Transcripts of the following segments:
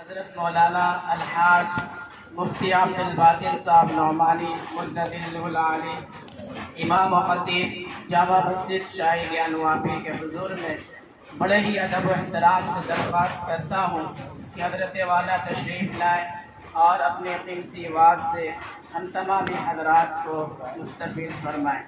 حضرت مولانا الحاج مفتی عبد الباطن صاحب نعمانی مدظل العالی امام و خطیب جامع مسجد شاہی گیان واپی کے حضور میں بڑے ہی ادب و احترام سے درخواست کرتا ہوں کہ حضرت والا تشریف لائیں اور اپنے قیمتی وعظ سے ہم تمامی حضرات کو مستفید فرمائیں۔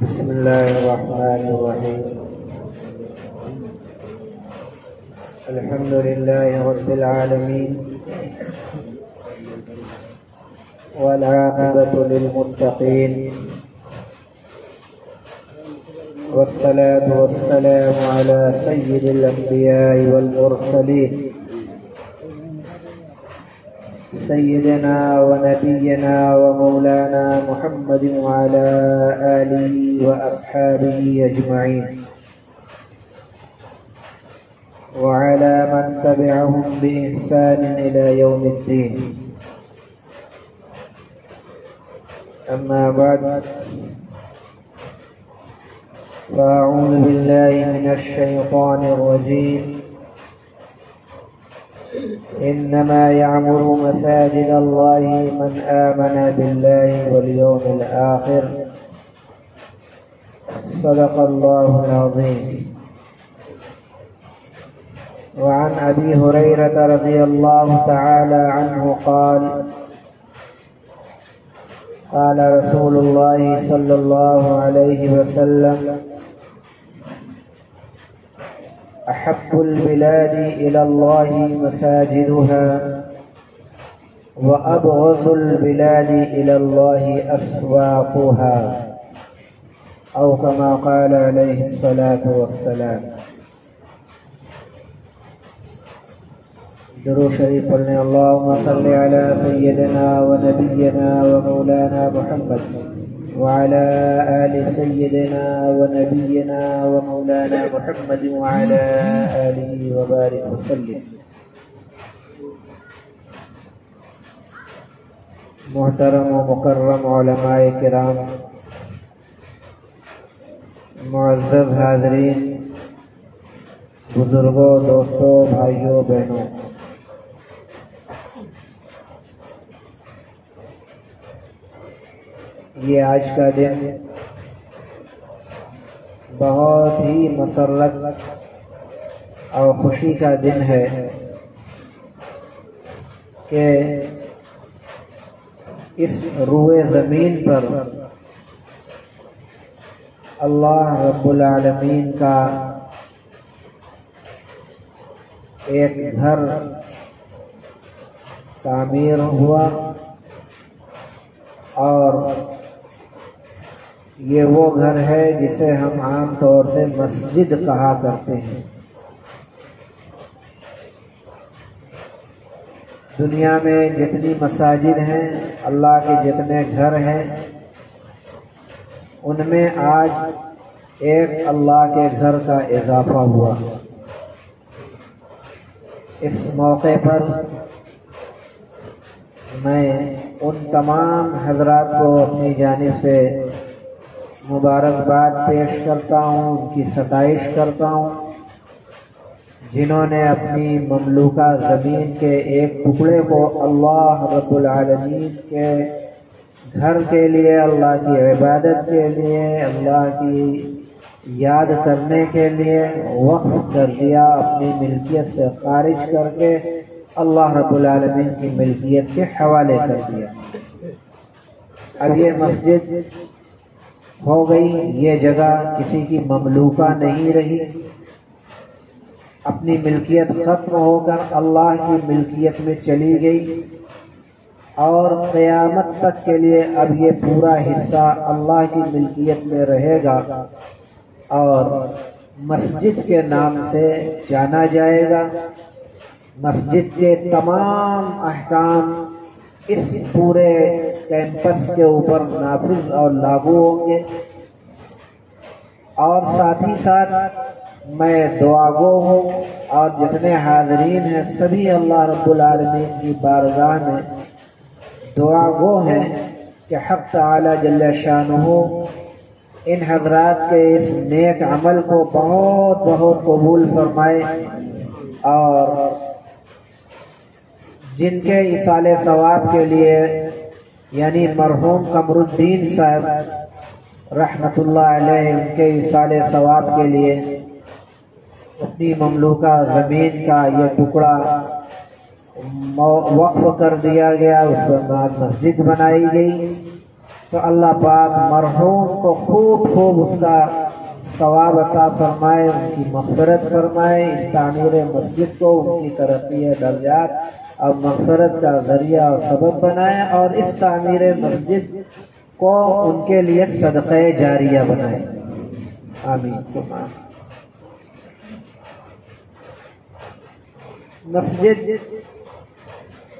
بسم اللہ الرحمن الرحیم الحمد للہ رب العالمین والعاقبة للمتقین والصلاة والسلام على سید الانبیاء والمرسلین سيدنا ونبينا ومولانا محمد وعلى آله وأصحابه أجمعين وعلى من تبعهم بإحسان إلى يوم الدين. أما بعد، فأعوذ بالله من الشيطان الرجيم. إنما يعمر مساجد الله من آمن بالله واليوم الآخر. صدق الله العظيم. وعن أبي هريرة رضي الله تعالى عنه قال: قال رسول الله صلى الله عليه وسلم: أحب البلاد إلى الله مساجدها وأبغض البلاد إلى الله أسواقها، أو كما قال عليه الصلاة والسلام. درود شریف پڑھنے اللهم صل على سيدنا ونبينا ومولانا محمد وعلى آل سيدنا ونبينا ومولانا محمد وعلى آله وبارك وسلم. محترم و مکرم علماء کرام، معزز حاضرین، بزرگوں، دوستوں، بھائیوں، بہنوں، یہ آج کا دن بہت ہی مسرت اور خوشی کا دن ہے کہ اس روئے زمین پر اللہ رب العالمین کا ایک گھر تعمیر ہوا، اور یہ وہ گھر ہے جسے ہم عام طور سے مسجد کہا کرتے ہیں۔ دنیا میں جتنی مساجد ہیں، اللہ کے جتنے گھر ہیں، ان میں آج ایک اللہ کے گھر کا اضافہ ہوا۔ اس موقع پر میں ان تمام حضرات کو اپنی جانب سے مبارکباد پیش کرتا ہوں، ان کی ستائش کرتا ہوں، جنہوں نے اپنی مملوکہ زمین کے ایک ٹکڑے کو اللہ رب العالمین کے گھر کے لیے، اللہ کی عبادت کے لیے، اللہ کی یاد کرنے کے لیے وقف کر دیا، اپنی ملکیت سے خارج کر کے اللہ رب العالمین کی ملکیت کے حوالے کر دیا۔ اب یہ مسجد ہو گئی، یہ جگہ کسی کی مملوکہ نہیں رہی، اپنی ملکیت ختم ہو کر اللہ کی ملکیت میں چلی گئی، اور قیامت تک کے لیے اب یہ پورا حصہ اللہ کی ملکیت میں رہے گا اور مسجد کے نام سے جانا جائے گا۔ مسجد کے تمام احکام اس پورے کیمپس کے اوپر نافذ اور لاگو ہوں گے۔ اور ساتھ ہی ساتھ میں دعا گو ہوں اور جتنے حاضرین ہیں سبھی اللہ رب العالمین کی بارگاہ میں دعا گو ہیں کہ حق تعالی جل شانہ ان حضرات کے اس نیک عمل کو بہت بہت قبول فرمائے، اور جن کے ایصال ثواب کے لیے یعنی مرحوم قمر الدین صاحب رحمۃ اللہ علیہ ان کے ایصال ثواب کے لیے اپنی مملوکہ زمین کا یہ ٹکڑا وقف کر دیا گیا، اس پر مسجد بنائی گئی، تو اللہ پاک مرحوم کو خوب اس کا ثواب عطا فرمائے، ان کی مغفرت فرمائے، اس تعمیر مسجد کو ان کی ترقی درجات اور مغفرت کا ذریعہ اور سبب بنائے، اور اس تعمیر مسجد کو ان کے لیے صدقہ جاریہ بنائے، آمین ثم آمین۔ مسجد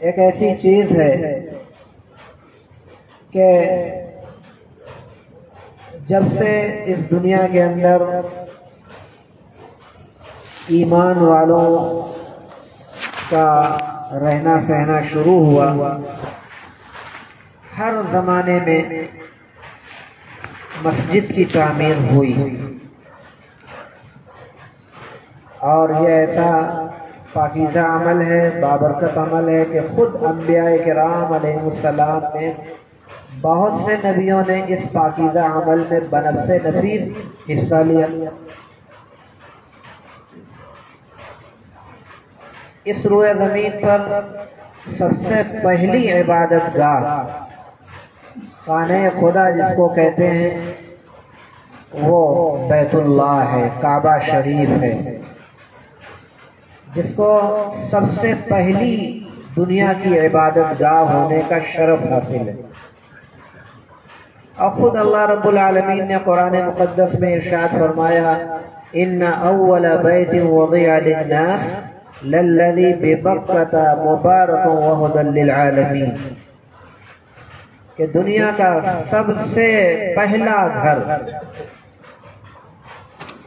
ایک ایسی چیز ہے کہ جب سے اس دنیا کے اندر ایمان والوں کا رہنا سہنا شروع ہوا، ہر زمانے میں مسجد کی تعمیر ہوئی، اور یہ ایسا پاکیزہ عمل ہے، بابرکت عمل ہے کہ خود انبیاء کرام علیہ السلام نے بہت سے نبیوں نے اس پاکیزہ عمل میں بنفس نفیس حصہ لیا۔ اس روئے زمین پر سب سے پہلی عبادت گاہ خانہ خدا جس کو کہتے ہیں وہ بیت اللہ ہے، کعبہ شریف ہے، جس کو سب سے پہلی دنیا کی عبادت گاہ ہونے کا شرف حاصل ہے۔ اور خود اللہ رب العالمین نے قرآن مقدس میں ارشاد فرمایا ان اول بیت وضع للناس للذی ببکۃ مبارک وہدی للعالمین، کہ دنیا کا سب سے پہلا گھر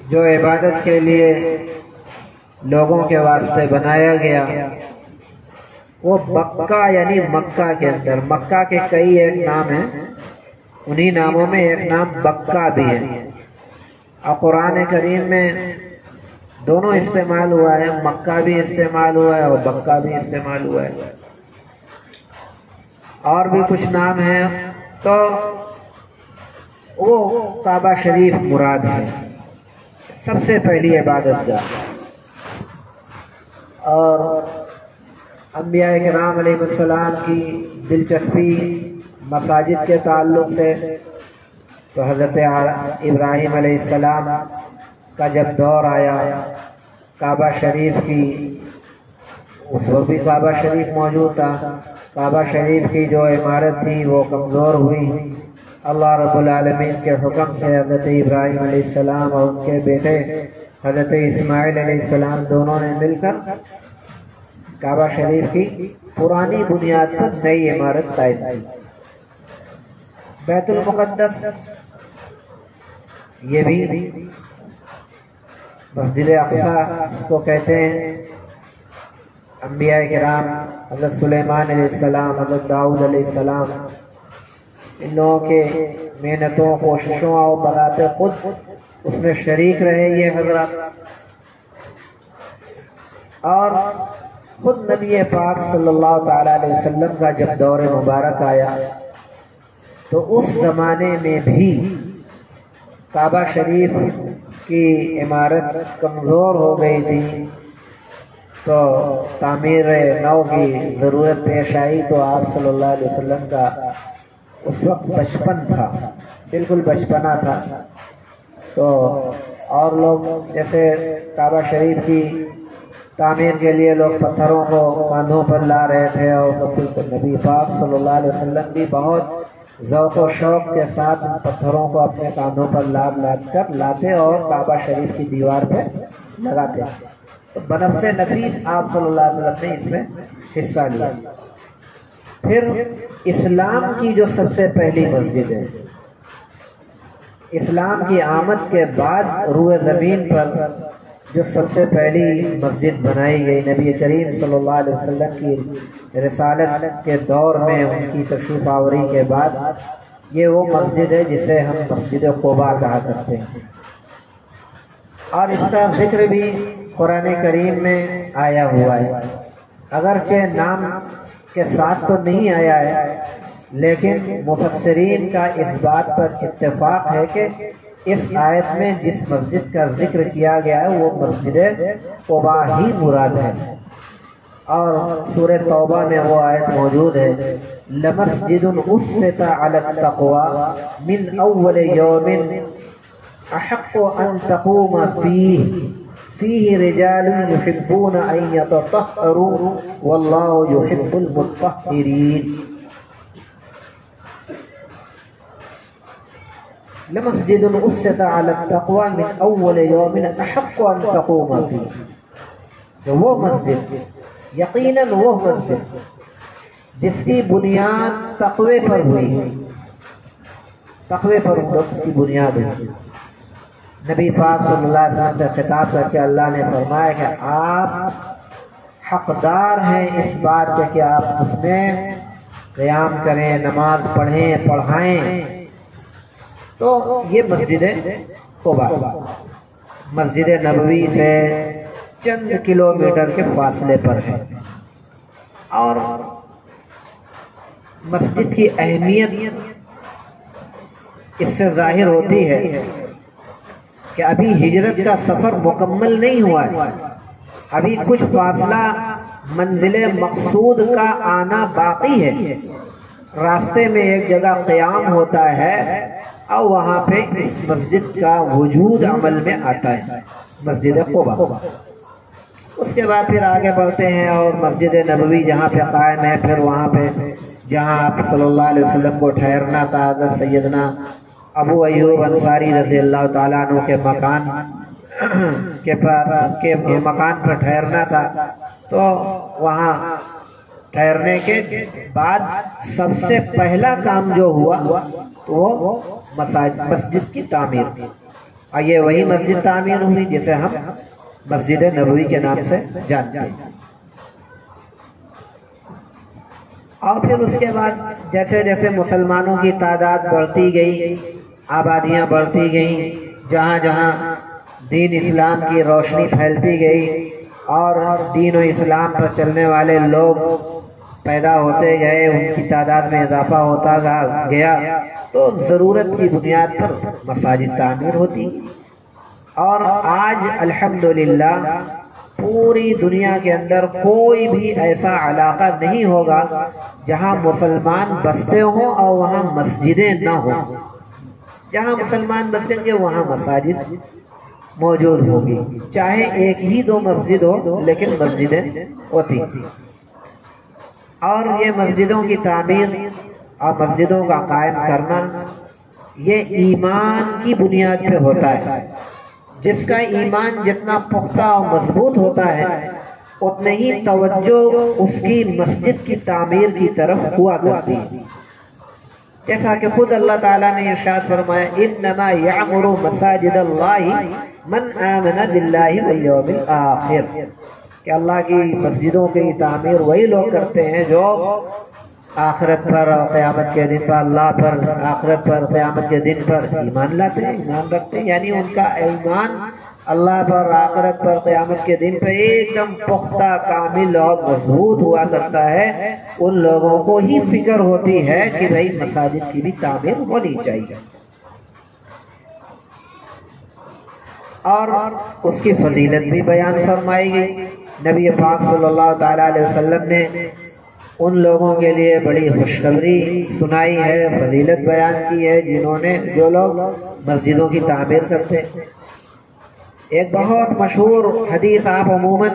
جو عبادت کے لیے لوگوں کے واسطے بنایا گیا وہ بکہ یعنی مکہ کے اندر، مکہ کے کئی ایک نام ہیں، انہی ناموں میں ایک نام بکہ بھی ہے، اور قرآن کریم میں دونوں استعمال ہوا ہے، مکہ بھی استعمال ہوا ہے اور بکہ بھی استعمال ہوا ہے، اور بھی کچھ نام ہیں، تو وہ کعبہ شریف مراد ہے، سب سے پہلی عبادت گاہ۔ اور انبیاء کرام علیہ السلام کی دلچسپی مساجد کے تعلق سے تو حضرت ابراہیم علیہ السلام کا جب دور آیا کعبہ شریف کی، اس وقت بھی کعبہ شریف موجود تھا، کعبہ شریف کی جو عمارت تھی وہ کمزور ہوئی، اللہ رب العالمین کے حکم سے حضرت ابراہیم علیہ السلام اور ان کے بیٹے حضرت اسماعیل علیہ السلام دونوں نے مل کر کعبہ شریف کی پرانی بنیاد پر نئی عمارت قائم کی۔ بیت المقدس یہ بھی مسجد اقصی جس کو کہتے ہیں، انبیاء کرام حضرت سلیمان علیہ السلام، حضرت داؤد علیہ السلام، ان لوگوں کے محنتوں کوششوں اور بذات خود اس میں شریک رہے یہ حضرات، اور خود نبی پاک صلی اللہ تعالی علیہ وسلم کا جب دور مبارک آیا تو اس زمانے میں بھی کعبہ شریف کی عمارت کمزور ہو گئی تھی، تو تعمیر نو کی ضرورت پیش آئی، تو آپ صلی اللہ علیہ وسلم کا اس وقت بچپن تھا، بالکل بچپنا تھا، تو اور لوگ جیسے کعبہ شریف کی تعمیر کے لیے لوگ پتھروں کو کاندھوں پر لا رہے تھے، اور نبی پاک صلی اللہ علیہ وسلم بھی بہت ذوق و شوق کے ساتھ ان پتھروں کو اپنے کاندھوں پر لاد کر لاتے اور کعبہ شریف کی دیوار پہ لگاتے، تو بنفس نفیس آپ صلی اللہ علیہ وسلم نے اس میں حصہ لیا۔ پھر اسلام کی جو سب سے پہلی مسجد ہے اسلام کی آمد کے بعد روئے زمین پر جو سب سے پہلی مسجد بنائی گئی نبی کریم صلی اللہ علیہ وسلم کی رسالت کے دور میں ان کی تشریف آوری کے بعد یہ وہ مسجد ہے جسے ہم مسجد قباء کہا کرتے ہیں، اور اس کا ذکر بھی قرآن کریم میں آیا ہوا ہے، اگرچہ نام کے ساتھ تو نہیں آیا ہے، لیکن مفسرین کا اس بات پر اتفاق ہے کہ اس آیت میں جس مسجد کا ذکر کیا گیا ہے وہ مسجد قباء ہی مراد ہے، اور سورہ توبہ میں وہ آیت موجود ہے، لَمَسْجِدٌ أُسِّسَ عَلَى التَّقْوَى مِنْ أَوَّلِ يَوْمٍ أَحَقُّ أَن تَقُومَ فِيهِ رِجَالٌ يُحِبُّونَ أَن يَتَطَهَّرُوا وَاللَّهُ يُحِبُّ الْمُطَّهِّرِينَ۔ لمسجد أسس على التقوى من أول يوم أحق أن تقوم فيه، وہ مسجد یقیناً وہ مسجد جس کی بنیاد تقوی پر ہوئی، تقوی پر اس کی بنیاد ہوئی۔ نبی پاک صلی اللہ علیہ وسلم سے خطاب کر کے اللہ نے فرمایا کہ آپ حقدار ہیں اس بات کے کہ آپ اس میں قیام کریں، نماز پڑھیں، پڑھائیں۔ تو یہ مسجد قباء مسجد نبوی سے چند کلومیٹر کے فاصلے پر ہے، اور مسجد کی اہمیت اس سے ظاہر ہوتی ہے کہ ابھی ہجرت کا سفر مکمل نہیں ہوا ہے، ابھی کچھ فاصلہ منزل مقصود کا آنا باقی ہے، راستے میں ایک جگہ قیام ہوتا ہے اور وہاں پہ اس مسجد کا وجود عمل میں آتا ہے، مسجد قباء۔ اس کے بعد پھر آگے بڑھتے ہیں اور مسجد نبوی جہاں پہ قائم ہے، پھر وہاں پہ جہاں آپ صلی اللہ علیہ وسلم کو ٹھہرنا تھا، حضرت سیدنا ابو ایوب انصاری رضی اللہ تعالیٰ عنہ کے مکان کے مکان پر ٹھہرنا تھا، تو وہاں ٹھہرنے کے بعد سب سے پہلا کام جو ہوا وہ مسجد کی تعمیر، اور یہ وہی مسجد تعمیر ہوئی جسے ہم مسجد نبوی کے نام سے جانتے ہیں۔ اور پھر اس کے بعد جیسے جیسے مسلمانوں کی تعداد بڑھتی گئی، آبادیاں بڑھتی گئیں، جہاں جہاں دین اسلام کی روشنی پھیلتی گئی اور دین و اسلام پر چلنے والے لوگ پیدا ہوتے گئے، ان کی تعداد میں اضافہ ہوتا گیا، تو ضرورت کی بنیاد پر مساجد تعمیر ہوتی، اور آج الحمدللہ پوری دنیا کے اندر کوئی بھی ایسا علاقہ نہیں ہوگا جہاں مسلمان بستے ہوں اور وہاں مسجدیں نہ ہوں۔ جہاں مسلمان بسیں گے وہاں مساجد موجود ہوگی، چاہے ایک ہی دو مسجد ہو لیکن مسجدیں ہوتی۔ اور یہ مسجدوں کی تعمیر اور مسجدوں کا قائم کرنا یہ ایمان کی بنیاد پہ ہوتا ہے۔ جس کا ایمان جتنا پختہ اور مضبوط ہوتا ہے اتنے ہی توجہ اس کی مسجد کی تعمیر کی طرف ہوا کرتی ہے، جیسا کہ خود اللہ تعالیٰ نے ارشاد فرمایا انما یعمر مساجد اللہ من آمن باللہ والیوم الآخر، کہ اللہ کی مسجدوں کی تعمیر وہی لوگ کرتے ہیں جو آخرت پر اور قیامت کے دن پر، اللہ پر، آخرت پر، قیامت کے دن پر ایمان لاتے ہیں، ایمان رکھتے ہیں، یعنی ان کا ایمان اللہ پر، آخرت پر، قیامت کے دن پر ایک دم پختہ، کامل اور مضبوط ہوا کرتا ہے۔ ان لوگوں کو ہی فکر ہوتی ہے کہ بھئی مساجد کی بھی تعمیر ہونی چاہیے، اور اس کی فضیلت بھی بیان فرمائی گئی۔ نبی پاک صلی اللہ تعالیٰ علیہ وسلم نے ان لوگوں کے لیے بڑی خوشخبری سنائی ہے، فضیلت بیان کی ہے جو لوگ مسجدوں کی تعمیر کرتے ہیں۔ ایک بہت مشہور حدیث آپ عموماً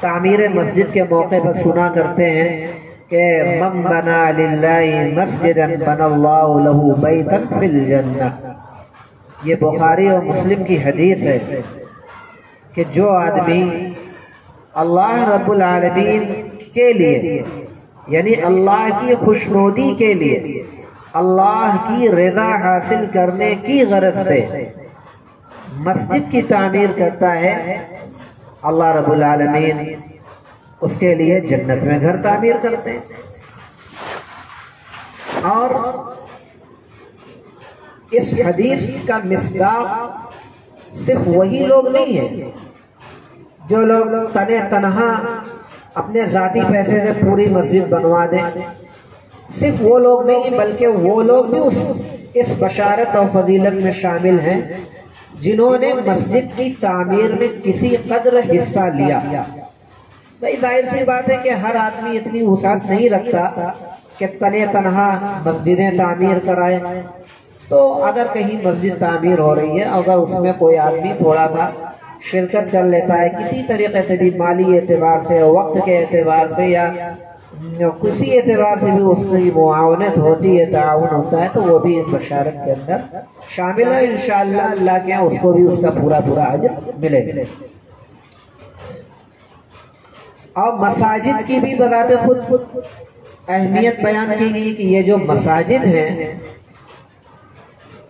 تعمیر مسجد کے موقع پر سنا کرتے ہیں کہ من بنا للہ مسجدا بنا اللہ لہ بیتا فی الجنہ، یہ بخاری اور مسلم کی حدیث ہے کہ جو آدمی اللہ رب العالمین کے لیے، یعنی اللہ کی خوشنودی کے لیے اللہ کی رضا حاصل کرنے کی غرض سے مسجد کی تعمیر کرتا ہے، اللہ رب العالمین اس کے لیے جنت میں گھر تعمیر کرتے ہیں۔ اور اس حدیث کا مصداق صرف وہی لوگ نہیں ہیں جو لوگ تنے تنہا اپنے ذاتی پیسے سے پوری مسجد بنوا دیں، صرف وہ لوگ نہیں بلکہ وہ لوگ بھی اس بشارت اور فضیلت میں شامل ہیں جنہوں نے مسجد کی تعمیر میں کسی قدر حصہ لیا۔ بھائی ظاہر سی بات ہے کہ ہر آدمی اتنی وسعت نہیں رکھتا کہ تنے تنہا مسجدیں تعمیر کرائے، تو اگر کہیں مسجد تعمیر ہو رہی ہے، اگر اس میں کوئی آدمی تھوڑا سا شرکت کر لیتا ہے کسی طریقے سے بھی، مالی اعتبار سے، وقت کے اعتبار سے، یا کسی اعتبار سے بھی اس کی معاونت ہوتی ہے، تعاون ہوتا ہے، تو وہ بھی اس بشارت کے اندر شامل ہے۔ انشاءاللہ اللہ کے اس کو بھی اس کا پورا اجر ملے گا۔ اور مساجد کی بھی بذات خود اہمیت بیان کی گئی کہ یہ جو مساجد ہیں،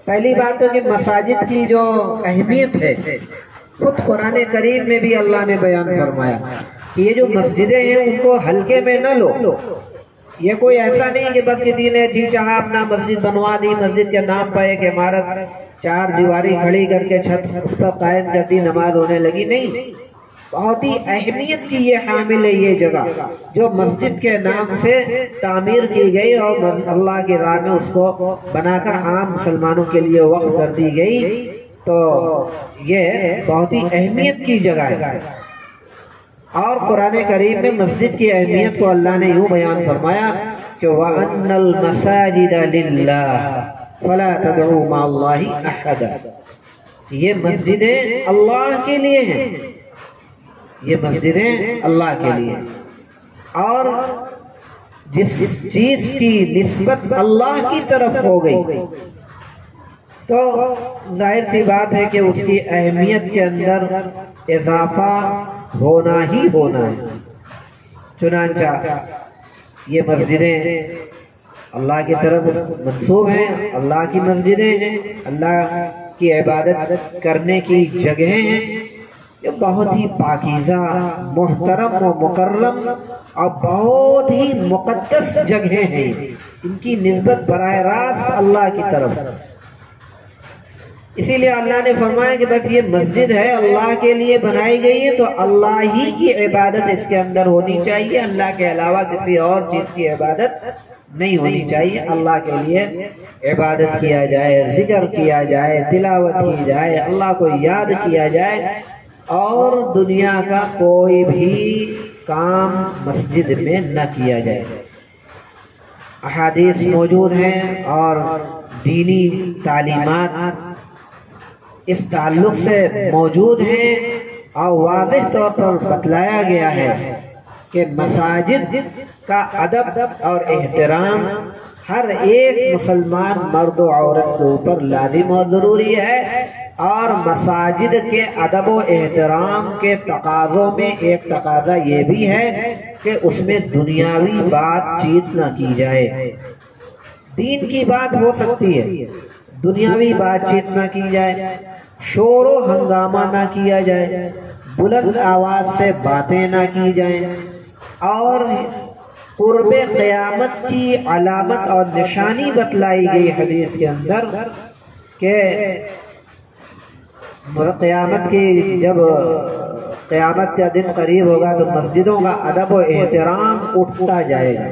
پہلی بات تو کہ مساجد کی جو اہمیت ہے خود قرآن کریم میں بھی اللہ نے بیان فرمایا کہ یہ جو مسجدیں ہیں ان کو ہلکے میں نہ لو۔ یہ کوئی ایسا نہیں کہ بس کسی نے جی چاہا اپنا مسجد بنوا دی، مسجد کے نام پر ایک عمارت چار دیواری کھڑی کر کے چھت اس پر قائم کر دی، نماز ہونے لگی، نہیں۔ بہت ہی اہمیت کی یہ حامل ہے یہ جگہ جو مسجد کے نام سے تعمیر کی گئی اور اللہ کی راہ میں اس کو بنا کر عام مسلمانوں کے لیے وقف کر دی گئی، تو یہ بہت ہی اہمیت کی جگہ ہے۔ اور قرآن کریم میں مسجد کی اہمیت کو اللہ نے یوں بیان فرمایا کہ وَأَنَّ الْمَسَاجِدَ لِلَّهِ فَلَا تَدْعُوا مَعَ اللَّهِ أَحَدًا، یہ مسجدیں اللہ کے لیے ہیں، یہ مسجدیں اللہ کے لیے، اور جس چیز کی نسبت اللہ کی طرف ہو گئی تو ظاہر سی بات ہے کہ اس کی اہمیت کے اندر اضافہ ہونا ہی ہونا ہے۔ چنانچہ یہ مسجدیں اللہ کی طرف منسوب ہیں، اللہ کی مسجدیں ہیں، اللہ کی عبادت کرنے کی جگہیں ہیں، یہ بہت ہی پاکیزہ، محترم و مکرم اور بہت ہی مقدس جگہیں ہیں، ان کی نسبت براہ راست اللہ کی طرف۔ اسی لیے اللہ نے فرمایا کہ بس یہ مسجد ہے، اللہ کے لیے بنائی گئی ہے، تو اللہ ہی کی عبادت اس کے اندر ہونی چاہیے، اللہ کے علاوہ کسی اور چیز کی عبادت نہیں ہونی چاہیے۔ اللہ کے لیے عبادت کیا جائے، ذکر کیا جائے، تلاوت کی جائے، اللہ کو یاد کیا جائے، اور دنیا کا کوئی بھی کام مسجد میں نہ کیا جائے۔ احادیث موجود ہیں اور دینی تعلیمات اس تعلق سے موجود ہیں، اور واضح طور پر بتلایا گیا ہے کہ مساجد کا ادب اور احترام ہر ایک مسلمان مرد و عورت کے اوپر لازم اور ضروری ہے، اور مساجد کے ادب و احترام کے تقاضوں میں ایک تقاضا یہ بھی ہے کہ اس میں دنیاوی بات چیت نہ کی جائے۔ دین کی بات ہو سکتی ہے، دنیاوی بات چیت نہ کی جائے، شور و ہنگامہ نہ کیا جائے، بلند آواز سے باتیں نہ کی جائیں، اور قرب قیامت کی علامت اور نشانی بتلائی گئی حدیث کے اندر کہ قیامت کی جب قیامت کا دن قریب ہوگا تو مسجدوں کا ادب و احترام اٹھتا جائے گا،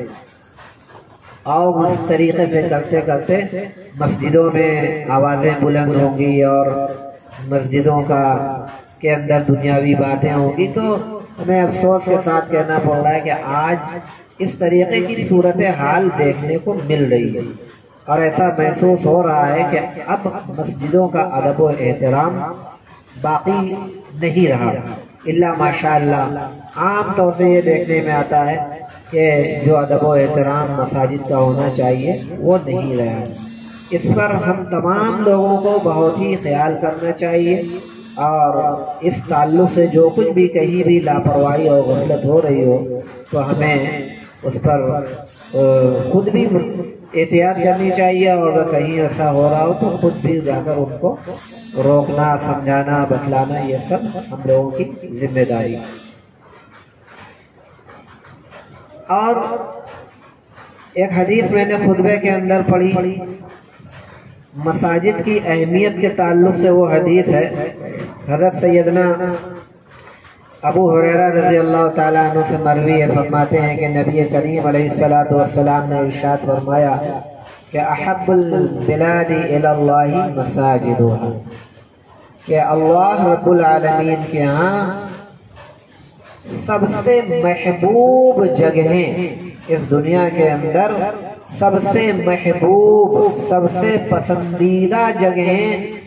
اور اس طریقے سے کرتے کرتے مسجدوں میں آوازیں بلند ہوں گی اور مسجدوں کے اندر دنیاوی باتیں ہوں گی۔ تو ہمیں افسوس کے ساتھ کہنا پڑ رہا ہے کہ آج اس طریقے کی صورتحال دیکھنے کو مل رہی ہے، اور ایسا محسوس ہو رہا ہے کہ اب مسجدوں کا ادب و احترام باقی نہیں رہا، الا ماشاءاللہ عام طور سے یہ دیکھنے میں آتا ہے کہ جو ادب و احترام مساجد کا ہونا چاہیے وہ نہیں رہا۔ اس پر ہم تمام لوگوں کو بہت ہی خیال کرنا چاہیے، اور اس تعلق سے جو کچھ بھی کہیں بھی لاپرواہی اور غفلت ہو رہی ہو تو ہمیں اس پر خود بھی احتیاط کرنی چاہیے، اور اگر کہیں ایسا ہو رہا ہو تو خود بھی جا کر ان کو روکنا، سمجھانا، بتلانا، یہ سب ہم لوگوں کی ذمہ داری ہے۔ اور ایک حدیث میں نے خطبے کے اندر پڑھی، مساجد کی اہمیت کے تعلق سے وہ حدیث ہے، حضرت سیدنا ابو ہریرہ رضی اللہ تعالیٰ عنہ سے مروی ہے، فرماتے ہیں کہ نبی کریم علیہ الصلوۃ والسلام نے ارشاد فرمایا کہ احب البلاد الی اللہ مساجدها، کہ اللہ رب العالمین کے ہاں سب سے محبوب جگہیں، اس دنیا کے اندر سب سے محبوب، سب سے پسندیدہ جگہیں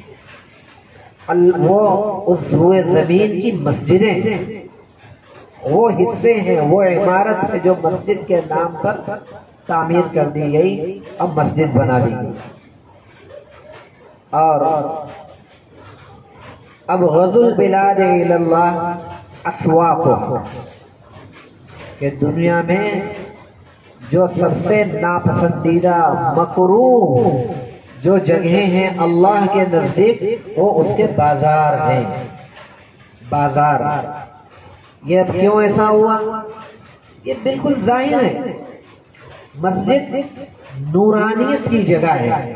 وہ اس روئے زمین کی مسجدیں، وہ حصے ہیں، وہ عمارت ہے جو مسجد کے نام پر تعمیر کر دی گئی، اب مسجد بنا دی گئی۔ اور اب غزو البلاد الی اللہ اسواق، کہ دنیا میں جو سب سے ناپسندیدہ، مکروہ جو جگہیں ہیں اللہ کے نزدیک، وہ اس کے بازار ہیں، بازار۔ یہ اب کیوں ایسا ہوا؟ یہ بالکل ظاہر ہے، مسجد نورانیت کی جگہ ہے،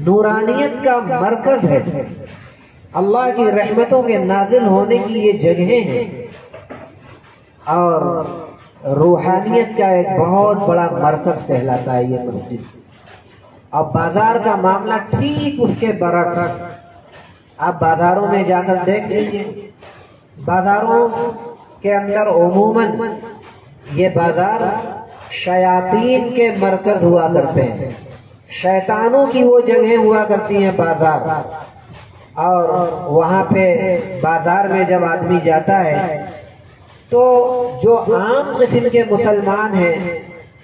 نورانیت کا مرکز ہے، اللہ کی رحمتوں کے نازل ہونے کی یہ جگہیں ہیں، اور روحانیت کا ایک بہت بڑا مرکز کہلاتا ہے یہ مسجد۔ اب بازار کا معاملہ ٹھیک اس کے برعکس، آپ بازاروں میں جا کر دیکھ لیجیے، بازاروں کے اندر عموماً یہ بازار شیاطین کے مرکز ہوا کرتے ہیں، شیطانوں کی وہ جگہیں ہوا کرتی ہیں بازار، اور وہاں پہ بازار میں جب آدمی جاتا ہے تو جو عام قسم کے مسلمان ہیں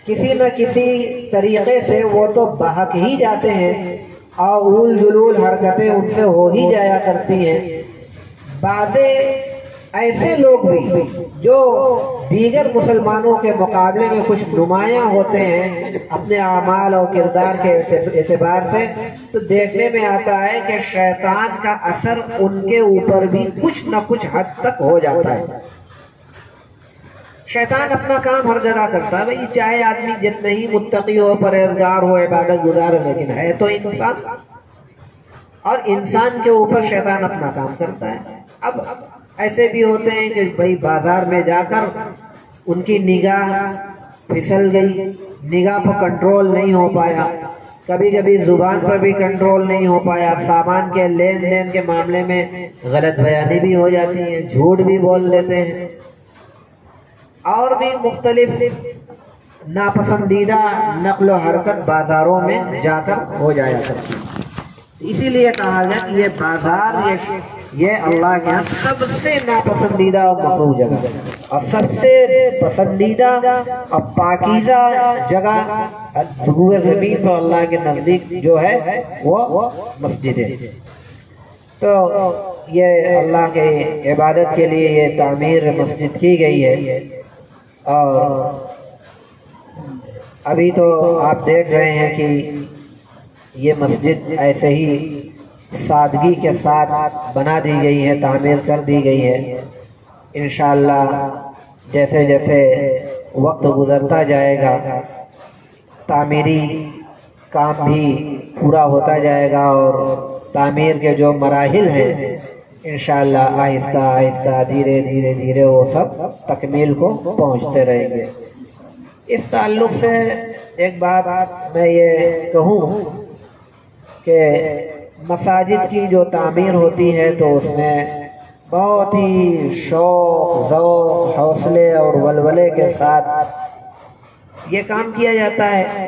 کسی نہ کسی طریقے سے وہ تو بہک ہی جاتے ہیں، اور اول جلول حرکتیں ان سے ہو ہی جایا کرتی ہیں۔ بعض ایسے لوگ بھی جو دیگر مسلمانوں کے مقابلے میں کچھ نمایاں ہوتے ہیں اپنے اعمال اور کردار کے اعتبار سے، تو دیکھنے میں آتا ہے کہ شیطان کا اثر ان کے اوپر بھی کچھ نہ کچھ حد تک ہو جاتا ہے۔ شیطان اپنا کام ہر جگہ کرتا ہے، بھئی چاہے آدمی جتنے ہی متقی ہو، پرہیزگار ہو، عبادت گزار ہو، لیکن ہے تو انسان، اور انسان کے اوپر شیطان اپنا کام کرتا ہے۔ اب ایسے بھی ہوتے ہیں کہ بھئی بازار میں جا کر ان کی نگاہ پھسل گئی، نگاہ پر کنٹرول نہیں ہو پایا، کبھی کبھی زبان پر بھی کنٹرول نہیں ہو پایا، سامان کے لین دین کے معاملے میں غلط بیانی بھی ہو جاتی ہے، جھوٹ بھی بول دیتے ہیں، اور بھی مختلف ناپسندیدہ نقل و حرکت بازاروں میں جا کر ہو جایا کرتی ہے۔ اسی لیے کہا گیا کہ یہ بازار یہ اللہ کے یہاں سب سے ناپسندیدہ اور مکروہ جگہ ہے، اور سب سے پسندیدہ اور پاکیزہ جگہ روئے زمین پر اللہ کے نزدیک جو ہے وہ مسجد ہے۔ تو یہ اللہ کے عبادت کے لیے یہ تعمیر مسجد کی گئی ہے، اور ابھی تو آپ دیکھ رہے ہیں کہ یہ مسجد ایسے ہی سادگی کے ساتھ بنا دی گئی ہے، تعمیر کر دی گئی ہے۔ انشاءاللہ جیسے جیسے وقت گزرتا جائے گا تعمیری کام بھی پورا ہوتا جائے گا، اور تعمیر کے جو مراحل ہیں انشاءاللہ آہستہ آہستہ دھیرے دھیرے دھیرے وہ سب تکمیل کو پہنچتے رہیں گے۔ اس تعلق سے ایک بات میں یہ کہوں کہ مساجد کی جو تعمیر ہوتی ہے تو اس میں بہت ہی شوق، ذوق، حوصلے اور ولولے کے ساتھ یہ کام کیا جاتا ہے،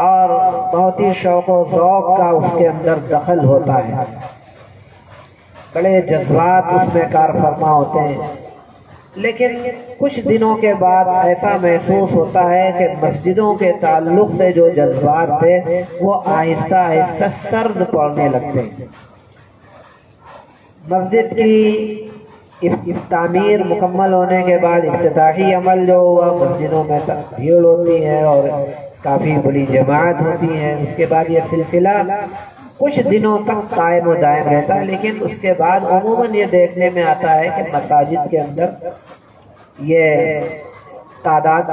اور بہت ہی شوق و ذوق کا اس کے اندر دخل ہوتا ہے، بڑے جذبات اس میں کار فرما ہوتے ہیں، لیکن کچھ دنوں کے بعد ایسا محسوس ہوتا ہے کہ مسجدوں کے تعلق سے جو جذبات تھے وہ آہستہ آہستہ سرد پڑنے لگتے ہیں۔ مسجد کی تعمیر مکمل ہونے کے بعد افتتاحی عمل جو ہوا، مسجدوں میں بھیڑ ہوتی ہے اور کافی بڑی جماعت ہوتی ہے، اس کے بعد یہ سلسلہ کچھ دنوں تک قائم و دائم رہتا ہے، لیکن اس کے بعد عموماً یہ دیکھنے میں آتا ہے کہ مساجد کے اندر یہ تعداد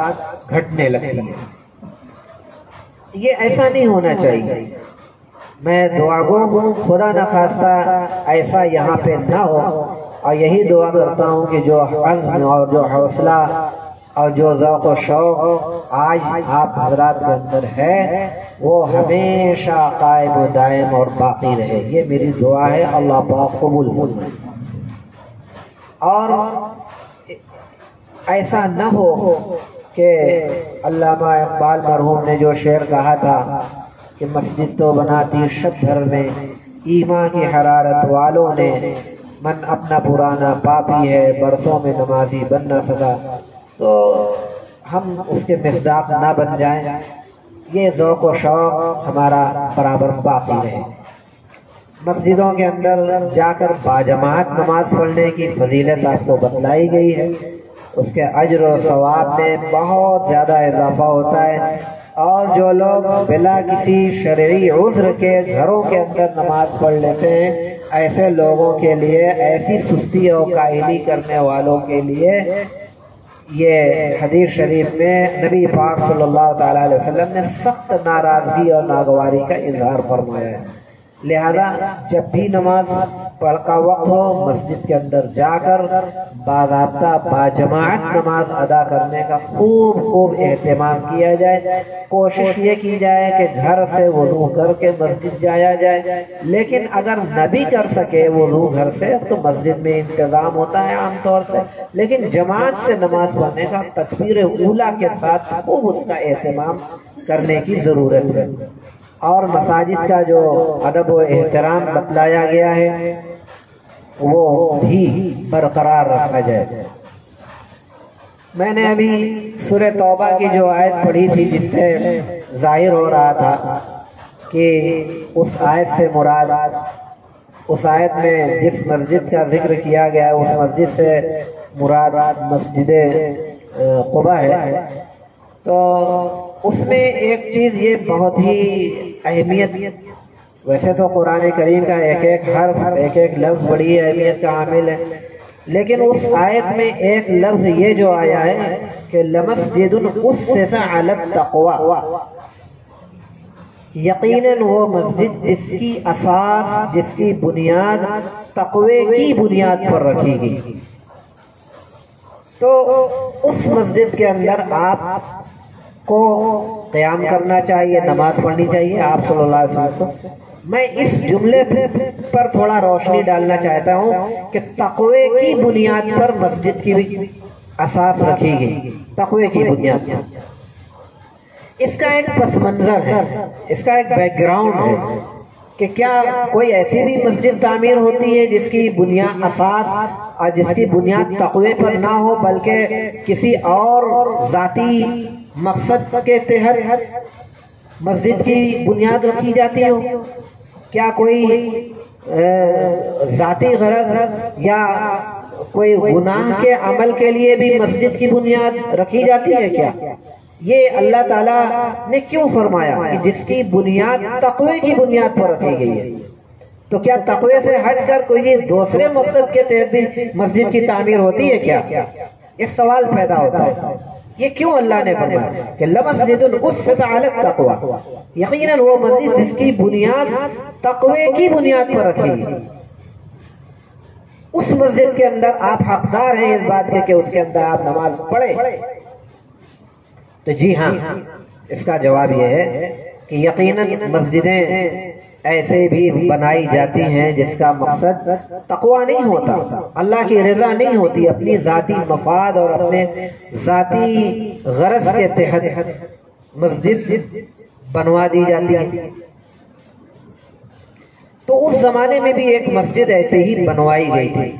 گھٹنے لگتی ہے۔ یہ ایسا نہیں ہونا چاہیے۔ میں دعا گو ہوں، خدا نخواستہ ایسا یہاں پہ نہ ہو، اور یہی دعا کرتا ہوں کہ جو عزم اور جو حوصلہ اور جو ذوق و شوق آج آپ حضرات کے اندر ہے وہ ہمیشہ قائم و دائم اور باقی رہے۔ یہ میری دعا ہے، اللہ پاک قبول فرمائے۔ اور ایسا نہ ہو کہ علامہ اقبال مرحوم نے جو شعر کہا تھا کہ مسجد تو بناتی شب بھر میں ایمان کی حرارت والوں نے، من اپنا پرانا پاپی ہے برسوں میں نمازی بن نہ سکا، تو ہم اس کے مصداق نہ بن جائیں، یہ ذوق و شوق ہمارا برابر باقی رہے۔ مسجدوں کے اندر جا کر باجماعت نماز پڑھنے کی فضیلت آپ کو بتلائی گئی ہے، اس کے اجر و ثواب میں بہت زیادہ اضافہ ہوتا ہے، اور جو لوگ بلا کسی شرعی عذر کے گھروں کے اندر نماز پڑھ لیتے ہیں، ایسے لوگوں کے لیے، ایسی سستی اور کاہلی کرنے والوں کے لیے، یہ حدیث شریف میں نبی پاک صلی اللہ تعالی علیہ وسلم نے سخت ناراضگی اور ناگواری کا اظہار فرمایا ہے۔ لہذا جب بھی نماز پڑھ کا وقت ہو، مسجد کے اندر جا کر باضابطہ باجماعت نماز ادا کرنے کا خوب اہتمام کیا جائے۔ کوشش یہ کی جائے کہ گھر سے وضو کر کے مسجد جایا جائے، لیکن اگر نہ بھی کر سکے وضو گھر سے تو مسجد میں انتظام ہوتا ہے عام طور سے، لیکن جماعت سے نماز پڑھنے کا تکبیر اولیٰ کے ساتھ خوب اس کا اہتمام کرنے کی ضرورت ہے۔ اور مساجد کا جو ادب و احترام بتلایا گیا ہے وہ بھی برقرار رکھا جائے۔ میں نے ابھی سورہ توبہ کی جو آیت پڑھی تھی، جس سے ظاہر ہو رہا تھا کہ اس آیت سے مراد، اس آیت میں جس مسجد کا ذکر کیا گیا ہے اس مسجد سے مراد مسجد قباء ہے، تو اس میں ایک چیز یہ بہت ہی اہمیت، ویسے تو قرآن کریم کا ایک ایک حرف، ایک ایک لفظ بڑی اہمیت کا حامل ہے، لیکن اس آیت میں ایک لفظ یہ جو آیا ہے کہ لمسجد اسس علی التقوی، یقیناً وہ مسجد جس کی اساس، جس کی بنیاد تقوی کی بنیاد پر رکھی گئی، تو اس مسجد کے اندر آپ کو قیام کرنا چاہیے، نماز پڑھنی چاہیے آپ صلی اللہ علیہ وسلم کو۔ میں اس جملے پر تھوڑا روشنی ڈالنا چاہتا ہوں کہ تقوی کی بنیاد پر مسجد کی اساس رکھی گئی، تقوی کی بنیاد پر۔ اس کا ایک پس منظر ہے، اس کا ایک بیک گراؤنڈ ہے کہ کیا کوئی ایسی بھی مسجد تعمیر ہوتی ہے جس کی بنیاد اساس اور جس کی بنیاد تقوی پر نہ ہو، بلکہ کسی اور ذاتی مقصد کے تحت مسجد کی بنیاد رکھی جاتی ہو؟ کیا کوئی ذاتی غرض یا کوئی گناہ کے عمل کے لیے بھی مسجد کی بنیاد رکھی جاتی ہے کیا؟ یہ اللہ تعالیٰ نے کیوں فرمایا کہ جس کی بنیاد تقوی کی بنیاد پر رکھی گئی ہے؟ تو کیا تقوی سے ہٹ کر کوئی دوسرے مقصد کے تحت بھی مسجد کی تعمیر ہوتی ہے کیا؟ یہ سوال پیدا ہوتا ہے۔ یہ کیوں اللہ نے فرمایا کہ لمسجد اسست علی التقوی، یقیناً وہ مسجد جس کی بنیاد تقوی کی بنیاد پر رکھی گئی، اس مسجد کے اندر آپ حقدار ہیں اس بات کے کہ اس کے اندر آپ نماز پڑھیں۔ تو جی ہاں، اس کا جواب یہ ہے کہ یقیناً مسجدیں ایسے بھی بنائی جاتی ہیں جس کا مقصد تقوی نہیں ہوتا، اللہ کی رضا نہیں ہوتی، اپنی ذاتی مفاد اور اپنے ذاتی غرض کے تحت مسجد بنوا دی جاتی ہے۔ تو اس زمانے میں بھی ایک مسجد ایسے ہی بنوائی گئی تھی،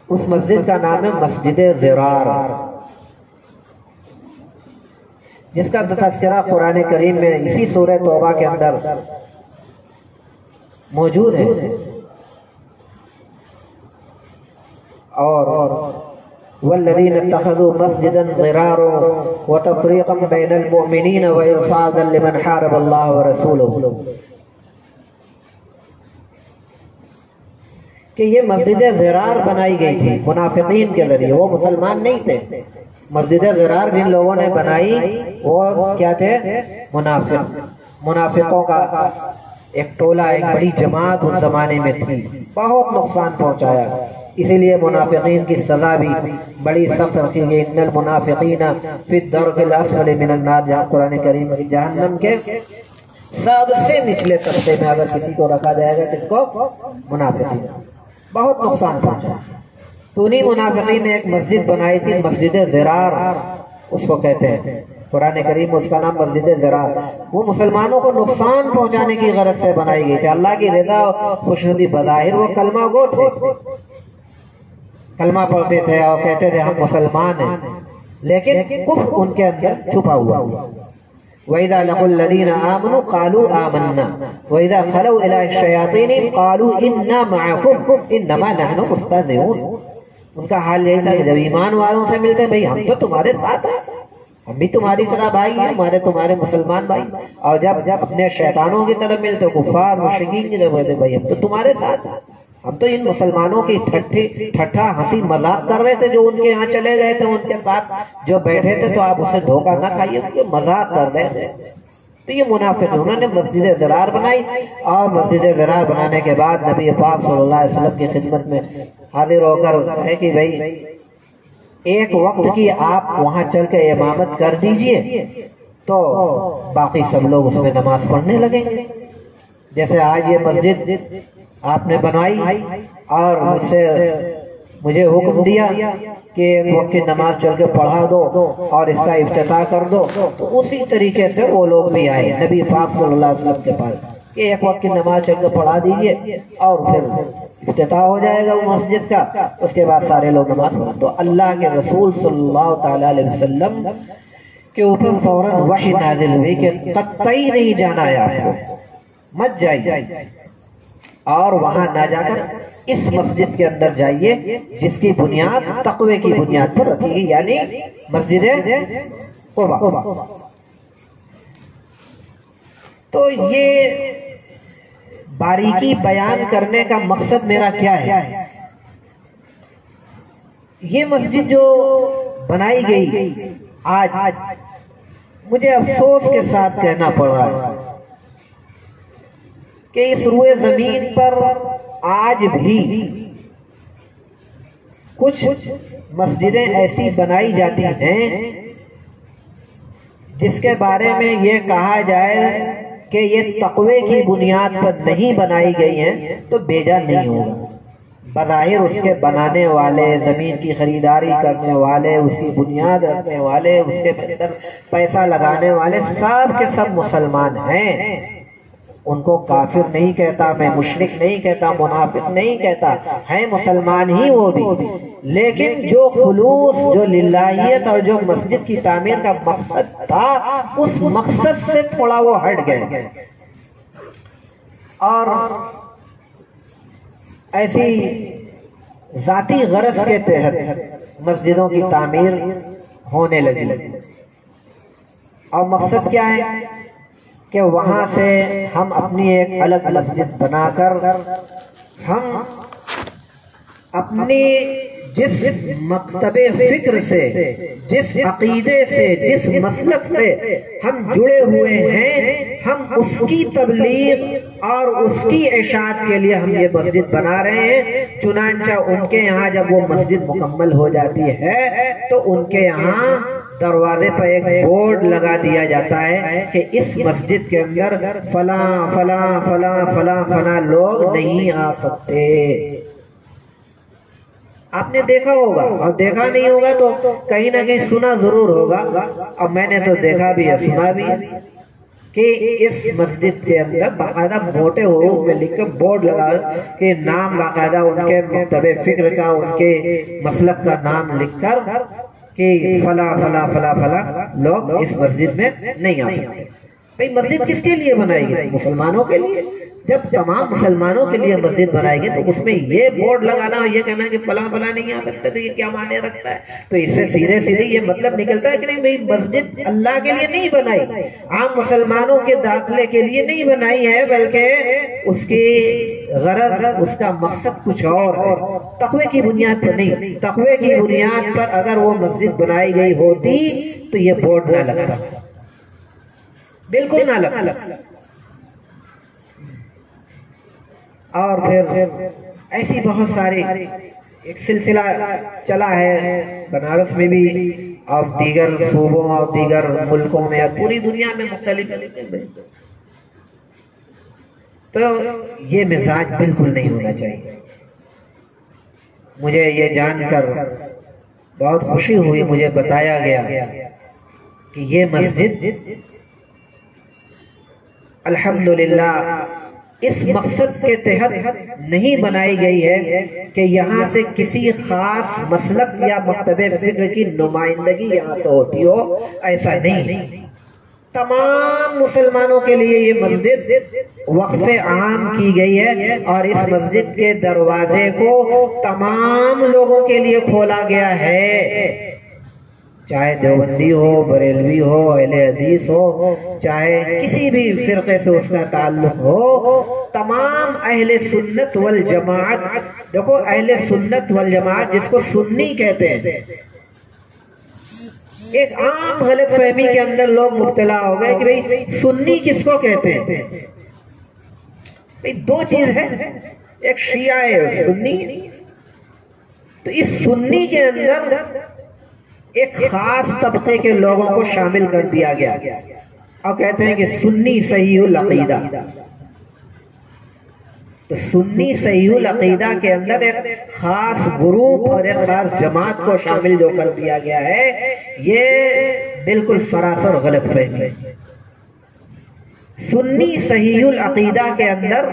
اس مسجد کا نام ہے مسجد ضرار، جس کا تذکرہ قرآن کریم میں اسی سورہ توبہ کے اندر موجود ہے۔ اور والذین اتخذوا مسجدا ضرارا وتفریقا بین المؤمنین وارصادا لمن حارب اللہ ورسولہ، کہ یہ مسجد ضرار بنائی گئی تھی منافقین کے ذریعے، وہ مسلمان نہیں تھے۔ مسجد ضرار جن لوگوں نے بنائی وہ کیا تھے؟ منافقوں کا ایک ٹولہ، ایک بڑی جماعت اس زمانے میں تھی، بہت نقصان پہنچایا۔ اسی لیے منافقین کی سزا بھی بڑی سخت رکھی گئی، ان المنافقین فی الدرک الاسفل من النار، جہاں قرآن کریم کی جہنم کے سب سے نچلے طبقے میں اگر کسی کو رکھا جائے گا، کس کو؟ منافقین، بہت نقصان پہنچا۔ تو انہی منافقین نے ایک مسجد بنائی تھی، مسجد ضرار اس کو کہتے ہیں، قرآن کریم اس کا نام مسجد ضرار۔ وہ مسلمانوں کو نقصان پہنچانے کی غرض سے بنائی گئی تھی، اللہ کی رضا خوشنودی بظاہر وہ کلمہ گو تھے، کلمہ پڑھتے تھے اور کہتے تھے ہم مسلمان ہیں، لیکن کفر ان کے اندر چھپا ہوا۔ وَإِذَا لَقُوا الَّذِينَ آمَنُوا قَالُوا آمَنَّا وَإِذَا خَلَوْا إِلَىٰ الشَّيَاطِينِ قَالُوا إِنَّا مَعَكُمْ إِنَّمَا نَحْنُ مُسْتَهْزِئُونَ۔ ان کا حال یہی تھا کہ جب ایمان والوں سے ملتے بھائی ہم تو تمہارے ساتھ ہیں، ہم بھی تمہاری طرح بھائی ہیں، تمہارے مسلمان بھائی، اور جب اپنے شیطانوں کی طرف ملتے، کفار مشرکین کی طرف ملتے، بھائی ہم تو تمہارے ساتھ ہیں، ہم تو ان مسلمانوں کی ٹھٹھا ہنسی مذاق کر رہے تھے، جو ان کے یہاں چلے گئے تھے، ان کے ساتھ جو بیٹھے تھے، تو آپ اسے دھوکہ نہ کھائیے، ان کے مذاق کر رہے تھے۔ تو یہ منافق انہوں نے مسجد ضرار بنائی، اور مسجد ضرار بنانے کے بعد نبی پاک صلی اللہ علیہ وسلم کی خدمت میں حاضر ہو کر ہے کہ بھائی ایک وقت کی آپ وہاں چل کے امامت کر دیجئے، تو باقی سب لوگ اس میں نماز پڑھنے لگیں گے۔ جیسے آج یہ مسجد آپ نے بنائی اور مجھے حکم دیا کہ ایک وقت کی نماز چل کے پڑھا دو اور اس کا افتتاح کر دو، تو اسی طریقے سے وہ لوگ بھی آئے نبی پاک صلی اللہ علیہ وسلم کے پاس کہ ایک وقت کی نماز چل کے پڑھا دیجئے اور پھر افتتاح ہو جائے گا وہ مسجد کا، اس کے بعد سارے لوگ نماز پڑھیں۔ تو اللہ کے رسول صلی اللہ تعالی علیہ وسلم کے اوپر فوراً وحی نازل ہوئی کہ قطعی نہیں جانا ہے، آپ کو مت جائیے، اور وہاں نہ جا کر اس مسجد کے اندر جائیے جس کی بنیاد تقوی کی بنیاد پر رکھی گئی، یعنی مسجد قباء۔ تو یہ باریکی بیان کرنے کا مقصد میرا کیا ہے؟ یہ مسجد جو بنائی گئی آج مجھے افسوس کے ساتھ کہنا پڑ رہا ہے کہ اس روئے زمین پر آج بھی کچھ مسجدیں ایسی بنائی جاتی ہیں جس کے بارے میں یہ کہا جائے کہ یہ تقوی کی بنیاد پر نہیں بنائی گئی ہیں تو بیجا نہیں ہوگا۔ بظاہر اس کے بنانے والے، زمین کی خریداری کرنے والے، اس کی بنیاد رکھنے والے، اس کے اندر پیسہ لگانے والے سب کے سب مسلمان ہیں، ان کو کافر نہیں کہتا، میں مشرک نہیں کہتا، منافق نہیں کہتا، ہیں مسلمان ہی وہ بھی، لیکن جو خلوص، جو للہیت اور جو مسجد کی تعمیر کا مقصد تھا، اس مقصد سے تھوڑا وہ ہٹ گئے، اور ایسی ذاتی غرض کے تحت مسجدوں کی تعمیر ہونے لگی، اور مقصد کیا ہے کہ وہاں سے ہم اپنی ایک الگ مسجد بنا کر ہم اپنی جس مکتب فکر سے، جس عقیدے سے، جس مسلک سے ہم جڑے ہوئے ہیں، ہم اس کی تبلیغ اور اس کی اشاعت کے لیے ہم یہ مسجد بنا رہے ہیں۔ چنانچہ ان کے یہاں جب وہ مسجد مکمل ہو جاتی ہے تو ان کے یہاں دروازے پر ایک بورڈ لگا دیا جاتا ہے کہ اس مسجد کے اندر فلاں فلاں فلاں فلاں فلاں لوگ نہیں آ سکتے۔ آپ نے دیکھا ہوگا، اور دیکھا نہیں ہوگا تو کہیں نہ کہیں سنا ضرور ہوگا، اور میں نے تو دیکھا بھی ہے، سنا بھی ہے کہ اس مسجد کے اندر باقاعدہ موٹے حروف میں لکھ کر بورڈ لگا کہ نام باقاعدہ ان کے مکتب فکر کا، ان کے مسلک کا نام لکھ کر کہ فلاں فلاں فلاں فلاں لوگ اس مسجد میں نہیں آ سکتے۔ بھئی مسجد کس کے لیے بنائی گئی؟ مسلمانوں کے لیے۔ جب تمام مسلمانوں کے لیے مسجد بنائے گی تو اس میں یہ بورڈ لگانا اور یہ کہنا کہ فلاں فلاں نہیں آ سکتا تو یہ کیا معنی رکھتا ہے؟ تو اس سے سیدھے سیدھے یہ مطلب نکلتا ہے کہ نہیں بھائی مسجد اللہ کے لیے نہیں بنائی، عام مسلمانوں کے داخلے کے لیے نہیں بنائی ہے، بلکہ اس کی غرض، اس کا مقصد کچھ اور ہے، تقوی کی بنیاد پر نہیں۔ تقوی کی بنیاد پر اگر وہ مسجد بنائی گئی ہوتی تو یہ بورڈ نہ لگتا، بالکل نہ لگتا۔ اور پھر ایسی بہت ساری ایک سلسلہ چلا ہے بنارس میں بھی اور دیگر صوبوں اور دیگر ملکوں میں اور پوری دنیا میں مختلف، تو یہ مزاج بالکل نہیں ہونا چاہیے۔ مجھے یہ جان کر بہت خوشی ہوئی، مجھے بتایا گیا کہ یہ مسجد الحمدللہ اس مقصد کے تحت نہیں بنائی گئی ہے کہ یہاں سے کسی خاص مسلک یا مکتب فکر کی نمائندگی یہاں سے ہوتی ہو، ایسا نہیں۔ تمام مسلمانوں کے لیے یہ مسجد وقف عام کی گئی ہے اور اس مسجد کے دروازے کو تمام لوگوں کے لیے کھولا گیا ہے، چاہے دیوبندی ہو، بریلوی ہو، اہل حدیث ہو، چاہے کسی بھی فرقے سے اس کا تعلق ہو، تمام اہل سنت والجماعت۔ دیکھو اہل سنت والجماعت جس کو سنی کہتے ہیں، ایک عام غلط فہمی کے اندر لوگ مبتلا ہو گئے کہ بھئی سنی کس کو کہتے ہیں؟ بھئی دو چیز ہے، ایک شیعہ ہے سنی، تو اس سنی کے اندر ایک خاص طبقے کے لوگوں کو شامل کر دیا گیا اور کہتے ہیں کہ سنی صحیح العقیدہ۔ تو سنی صحیح العقیدہ کے اندر ایک خاص گروپ اور ایک خاص جماعت کو شامل جو کر دیا گیا ہے، یہ بالکل سراسر غلط فہمی ہے۔ سنی صحیح العقیدہ کے اندر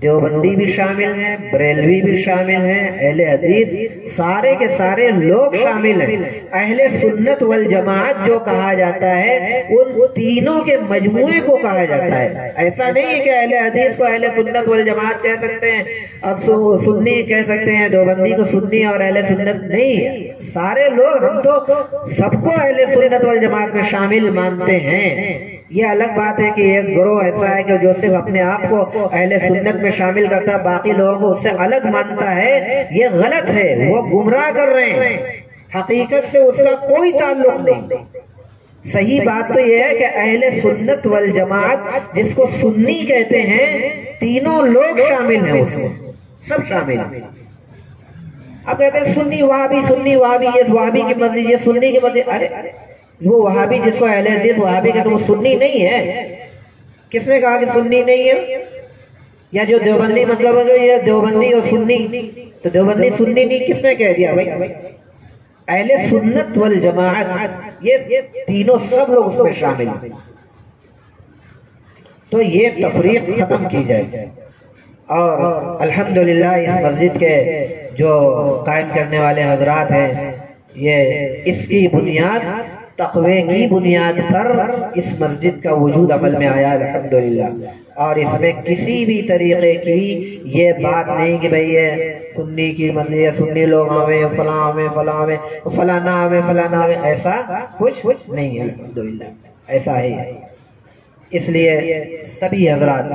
دیوبندی بھی شامل ہیں، بریلوی بھی شامل ہیں، اہل حدیث سارے کے سارے لوگ شامل ہیں۔ اہل سنت والجماعت جو کہا جاتا ہے ان تینوں کے مجموعے کو کہا جاتا ہے۔ ایسا نہیں ہے کہ اہل حدیث کو اہل سنت والجماعت کہہ سکتے ہیں اور سنی کہہ سکتے ہیں، دیوبندی کو سنی اور اہل سنت نہیں، سارے لوگ ہم تو سب کو اہل سنت والجماعت میں شامل مانتے ہیں۔ یہ الگ بات ہے کہ ایک گروہ ایسا ہے کہ جو صرف اپنے آپ کو اہل سنت میں شامل کرتا ہے، باقی لوگوں کو اس سے الگ مانتا ہے، یہ غلط ہے، وہ گمراہ کر رہے ہیں، حقیقت سے اس کا کوئی تعلق نہیں۔ صحیح بات تو یہ ہے کہ اہل سنت والجماعت جس کو سنی کہتے ہیں، تینوں لوگ شامل ہیں، اس میں سب شامل ہیں۔ اب کہتے ہیں سنی وہابی، سنی وہابی، یہ وہابی کی مسجد، یہ سنی کی مسجد۔ ارے وہ وہابی جس کو اہل حدیث وہابی کہتے ہیں وہ سنی نہیں ہے؟ کس نے کہا کہ سنی نہیں ہے؟ یا جو دیوبندی مطلب ہے جو یہ دیوبندی اور سنی، تو دیوبندی سنی نہیں کس نے کہہ دیا بھائی؟ اہل سنت والجماعت یہ تینوں سب لوگ اس میں شامل ہیں۔ تو یہ تفریق ختم کی جائے اور الحمدللہ اس مسجد کے جو قائم کرنے والے حضرات ہیں، یہ اس کی بنیاد تقوی کی بنیاد پر اس مسجد کا وجود عمل میں آیا الحمدللہ، اور اس میں کسی بھی طریقے کی یہ بات نہیں کہ بھئی یہ سنی کی مسجد ہے، سنی لوگ ہمیں فلاں ہمیں فلاں ہمیں فلانا ہمیں فلانا ہمیں، ایسا کچھ نہیں ہے الحمدللہ، ایسا ہی ہے۔ اس لیے سبھی حضرات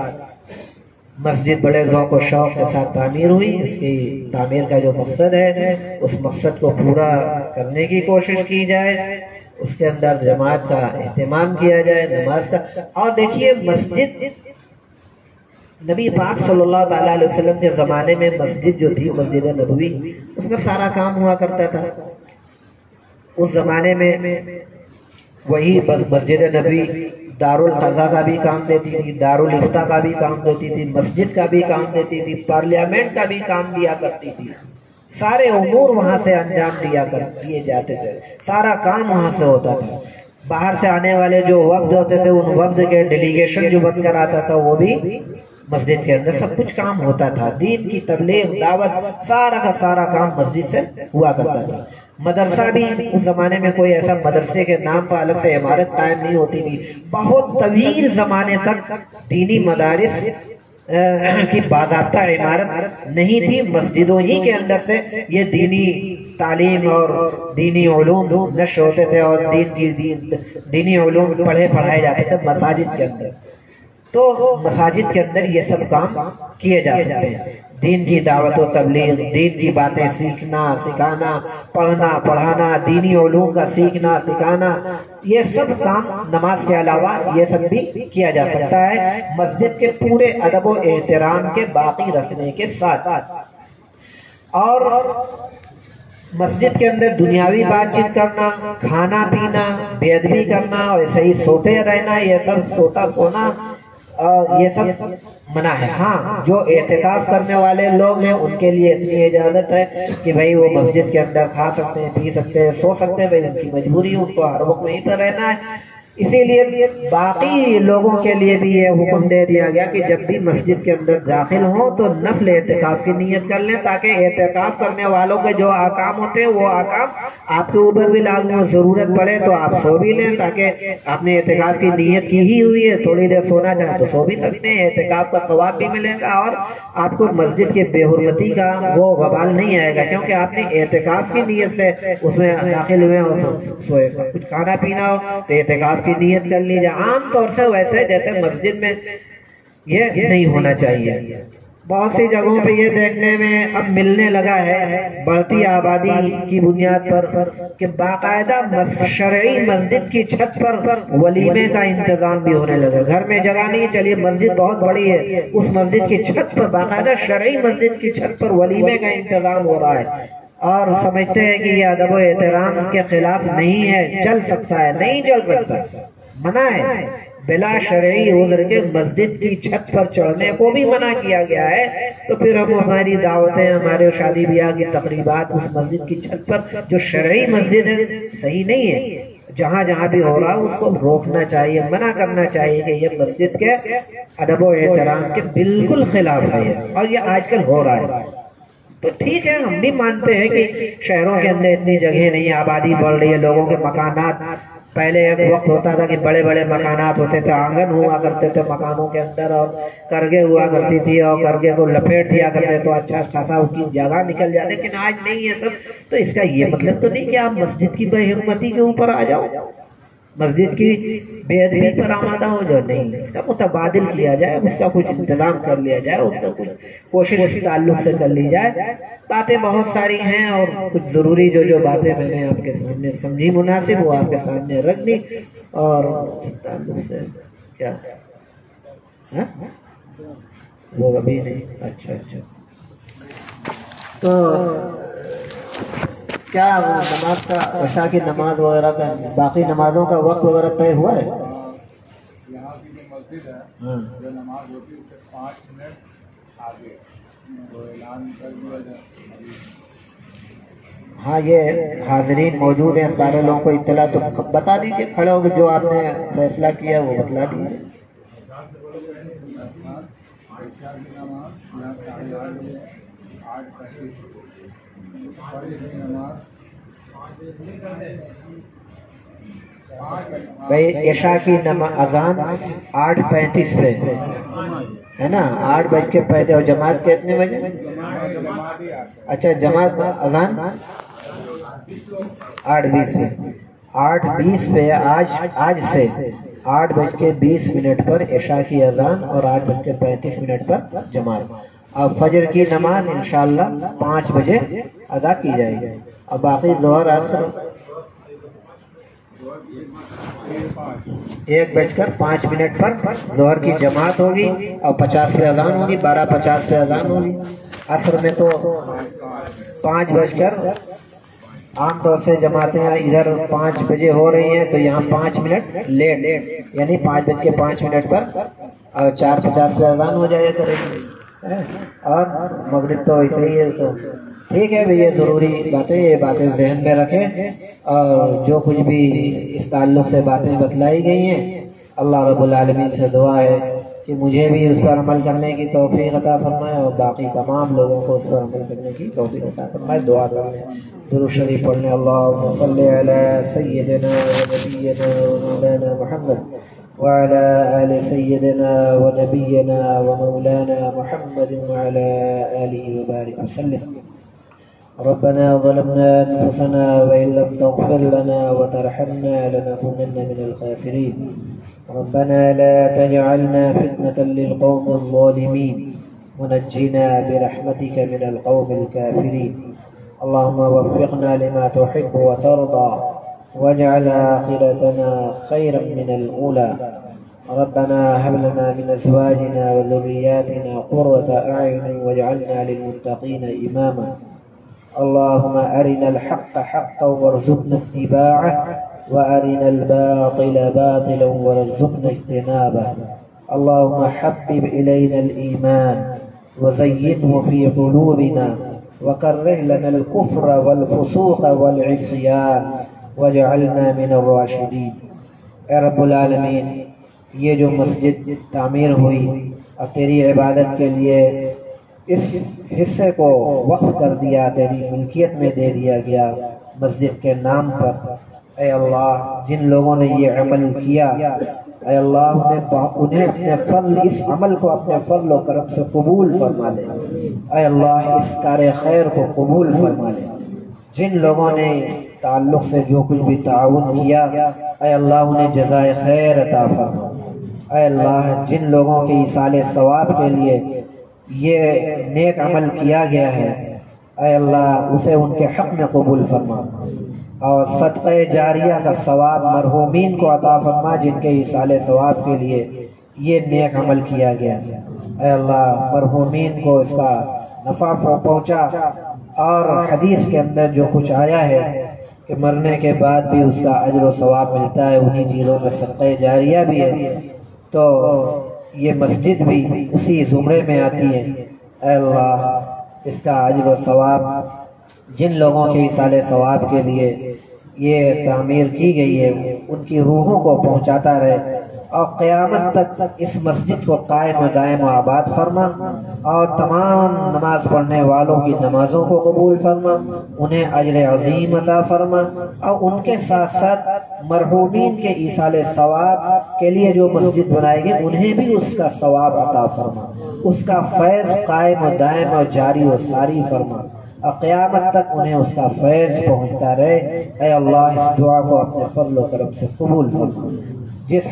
مسجد بڑے ذوق و شوق کے ساتھ تعمیر ہوئی، اس کی تعمیر کا جو مقصد ہے اس مقصد کو پورا کرنے کی کوشش کی جائے، اس کے اندر جماعت کا اہتمام کیا جائے، نماز کا۔ اور دیکھیے مسجد نبی پاک صلی اللہ تعالیٰ علیہ وسلم کے زمانے میں مسجد جو تھی مسجد نبوی، اس میں سارا کام ہوا کرتا تھا۔ اس زمانے میں وہی مسجد نبوی دارالقضا کا بھی کام دیتی تھی، دارالافتاء کا بھی کام دیتی تھی، مسجد کا بھی کام دیتی تھی، پارلیمنٹ کا بھی کام دیا کرتی تھی، سارے امور وہاں سے انجام دیے جاتے تھے، سارا کام وہاں سے ہوتا تھا۔ باہر سے آنے والے جو وفد ہوتے تھے ان وفد کے ڈیلیگیشن جو بن کر آتا تھا وہ بھی مسجد کے اندر سب کچھ کام ہوتا تھا، دین کی تبلیغ دعوت سارا کا سارا کام مسجد سے ہوا کرتا تھا۔ مدرسہ بھی اس زمانے میں کوئی ایسا مدرسے کے نام پر الگ سے عمارت قائم نہیں ہوتی تھی، بہت طویل زمانے تک دینی مدارس کی باضابطہ عمارت نہیں تھی، مسجدوں ہی کے اندر سے یہ دینی تعلیم اور دینی علوم نشر ہوتے تھے اور دینی علوم پڑھائے جاتے تھے مساجد کے اندر۔ تو مساجد کے اندر یہ سب کام کیے جا سکتے ہیں، دین کی دعوت و تبلیغ، دین کی باتیں سیکھنا سکھانا، پڑھنا پڑھانا، دینی علوم کا سیکھنا سکھانا، یہ سب کام نماز کے علاوہ یہ سب بھی کیا جا سکتا ہے، مسجد کے پورے ادب و احترام کے باقی رکھنے کے ساتھ۔ اور مسجد کے اندر دنیاوی بات چیت کرنا، کھانا پینا، بے ادبی کرنا اور ایسے ہی سوتے رہنا، یہ سب سونا یہ سب منع ہے۔ ہاں، جو اعتکاف کرنے والے لوگ ہیں ان کے لیے اتنی اجازت ہے کہ بھائی وہ مسجد کے اندر کھا سکتے ہیں، پی سکتے ہیں، سو سکتے ہیں، بھائی ان کی مجبوری ہے، ان کو ہر وقت وہیں پر رہنا ہے۔ اسی لیے باقی لوگوں کے لیے بھی یہ حکم دے دیا گیا کہ جب بھی مسجد کے اندر داخل ہوں تو نفل اعتکاف کی نیت کر لیں، تاکہ اعتکاف کرنے والوں کے جو احکام ہوتے ہیں وہ احکام آپ کے اوپر بھی لاگو ہو، ضرورت پڑے تو آپ سو بھی لیں، تاکہ آپ نے اعتکاف کی نیت کی ہی ہوئی ہے، تھوڑی دیر سونا چاہیں تو سو بھی سکتے ہیں، اعتکاف کا ثواب بھی ملے گا اور آپ کو مسجد کے بے حرمتی کا وہ وبال نہیں آئے گا، کیونکہ آپ نے اعتکاف کی نیت سے اس میں داخل ہوئے اور سوئے گا۔ کچھ کھانا پینا ہو تو اعتکاف کی نیت کر لیجیے۔ عام طور سے ویسے جیسے مسجد میں یہ نہیں ہونا چاہیے۔ بہت سی جگہوں پہ یہ دیکھنے میں اب ملنے لگا ہے بڑھتی آبادی کی بنیاد پر کہ باقاعدہ شرعی مسجد کی چھت پر ولیمے کا انتظام بھی ہونے لگا۔ گھر میں جگہ نہیں، چلیے مسجد بہت بڑی ہے، اس مسجد کی چھت پر باقاعدہ شرعی مسجد کی چھت پر ولیمے کا انتظام ہو رہا ہے، اور سمجھتے ہیں کہ یہ ادب و احترام کے خلاف نہیں ہے، چل سکتا ہے۔ نہیں چل سکتا، منع ہے، بلا شرعی عذر کے مسجد کی چھت پر چڑھنے کو بھی منع کیا گیا ہے۔ تو پھر ہم ہماری دعوتیں، ہمارے شادی بیاہ کی تقریبات اس مسجد کی چھت پر جو شرعی مسجد ہے صحیح نہیں ہے، جہاں جہاں بھی ہو رہا ہے اس کو روکنا چاہیے، منع کرنا چاہیے کہ یہ مسجد کے ادب و احترام کے بالکل خلاف ہے، اور یہ آج کل ہو رہا ہے۔ تو ٹھیک ہے، ہم بھی مانتے ہیں کہ شہروں کے اندر اتنی جگہ نہیں، آبادی بڑھ رہی ہے، لوگوں کے مکانات، پہلے ایک وقت ہوتا تھا کہ بڑے بڑے مکانات ہوتے تھے، آنگن ہوا کرتے تھے مکانوں کے اندر، اور کرگے ہوا کرتی تھی، اور کرگے کو لپیٹ دیا کرتے تو اچھا خاصا اس کی جگہ نکل جاتی، لیکن آج نہیں ہے سب۔ تو اس کا یہ مطلب تو نہیں کہ آپ مسجد کی بے حرمتی کے اوپر آ جاؤ، مسجد کی بے ادبی پر آمادہ ہو جاؤ، نہیں، اس کا متبادل کیا جائے، اس کا کچھ انتظام کر لیا جائے، اس کا کچھ کوشش اس تعلق سے کر لی جائے۔ باتیں بہت ساری ہیں، اور کچھ ضروری جو باتیں میں نے آپ کے سامنے سمجھی مناسب وہ آپ کے سامنے رکھ دی، اور اس تعلق سے کیا وہ ابھی نہیں، اچھا تو کیا نماز کا، عشاء کی نماز وغیرہ کا، باقی نمازوں کا وقت وغیرہ طے ہوا ہے؟ یہاں کی جو مسجد ہے جو نماز ہوتی ہے اس سے 5 منٹ آگے وہ اعلان کر دیا جائے۔ ہاں، یہ حاضرین موجود ہیں، سارے لوگوں کو اطلاع تو بتا دیجیے، کھڑے ہو کے جو آپ نے فیصلہ کیا وہ بتلا دیجیے۔ عشاء کی نماز یہاں 8:35 بھائی عشاء کی اذان 8:35 پہ ہے نا، 8:35، اور جماعت کتنے بجے؟ اچھا، جماعت اذان 8:20 پہ، 8:20 پہ آج سے 8:20 پر عشاء کی اذان اور 8:35 پر جماعت، اور فجر کی نماز انشاءاللہ 5 بجے ادا کی جائے گی، اور باقی ظہر عصر 1:05 پر ظہر کی جماعت ہوگی، اور 50 پہ اذان ہوگی، 12:50 پہ اذان ہوگی۔ عصر میں تو 5 عام طور سے جماعتیں ادھر 5 بجے ہو رہی ہیں، تو یہاں 5 منٹ لیٹ، یعنی 5:05 پر، اور 4:50 پہ اذان ہو جائے کرے گی، اور مغرب تو ایسے ہی ہے۔ تو ٹھیک ہے بھئی، یہ ضروری باتیں، یہ باتیں ذہن میں رکھیں، اور جو کچھ بھی اس تعلق سے باتیں بتلائی گئی ہیں، اللہ رب العالمین سے دعا ہے کہ مجھے بھی اس پر عمل کرنے کی توفیق عطا فرمائے، اور باقی تمام لوگوں کو اس پر عمل کرنے کی توفیق عطا فرمائے۔ دعا کریں، درود شریف پڑھنے، اللہم صلی علی سیدنا و نبینا و مولانا محمد وعلى آل سيدنا ونبينا ومولانا محمد وعلى آله وبارك وسلم. ربنا ظلمنا أنفسنا وإن لم تغفر لنا وترحمنا لنكونن من الخاسرين. ربنا لا تجعلنا فتنة للقوم الظالمين ونجنا برحمتك من القوم الكافرين. اللهم وفقنا لما تحب وترضى واجعل آخرتنا خيرا من الأولى. ربنا هب لنا من أزواجنا وذرياتنا قرة أعين واجعلنا للمتقين إماما. اللهم أرنا الحق حقا وارزقنا اتباعه وأرنا الباطل باطلا وارزقنا اجتنابه. اللهم حبب إلينا الإيمان وزينه في قلوبنا وكره لنا الكفر والفسوق والعصيان واجعلنا من الراشدين. اے رب العالمین، یہ جو مسجد تعمیر ہوئی اور تیری عبادت کے لیے اس حصے کو وقف کر دیا، تیری ملکیت میں دے دیا گیا مسجد کے نام پر، اے اللہ جن لوگوں نے یہ عمل کیا، اے اللہ انہیں اپنے فضل، اس عمل کو اپنے فضل و کرم سے قبول فرما لے. اے اللہ اس کار خیر کو قبول فرما لے. جن لوگوں نے اس تعلق سے جو کچھ بھی تعاون کیا، اے اللہ انہیں جزائے خیر عطا فرما. اے اللہ جن لوگوں کے ایصال ثواب کے لیے یہ نیک عمل کیا گیا ہے، اے اللہ اسے ان کے حق میں قبول فرما، اور صدقہ جاریہ کا ثواب مرحومین کو عطا فرما جن کے ایصال ثواب کے لیے یہ نیک عمل کیا گیا. اے اللہ مرحومین کو اس کا نفع پہنچا، اور حدیث کے اندر جو کچھ آیا ہے کہ مرنے کے بعد بھی اس کا اجر و ثواب ملتا ہے، انہی چیزوں میں صدقہ جاریہ بھی ہے، تو یہ مسجد بھی اسی زمرے میں آتی ہے. اے اللہ اس کا اجر و ثواب جن لوگوں کے ایصال ثواب کے لیے یہ تعمیر کی گئی ہے ان کی روحوں کو پہنچاتا رہے، اور قیامت تک اس مسجد کو قائم و دائم و آباد فرما، اور تمام نماز پڑھنے والوں کی نمازوں کو قبول فرما، انہیں اجر عظیم عطا فرما، اور ان کے ساتھ ساتھ مرحومین کے ایصال ثواب کے لیے جو مسجد بنائے گی انہیں بھی اس کا ثواب عطا فرما، اس کا فیض قائم و دائم و جاری و ساری فرما، اور قیامت تک انہیں اس کا فیض پہنچتا رہے. اے اللہ اس دعا کو اپنے فضل و کرم سے قبول فرما. جس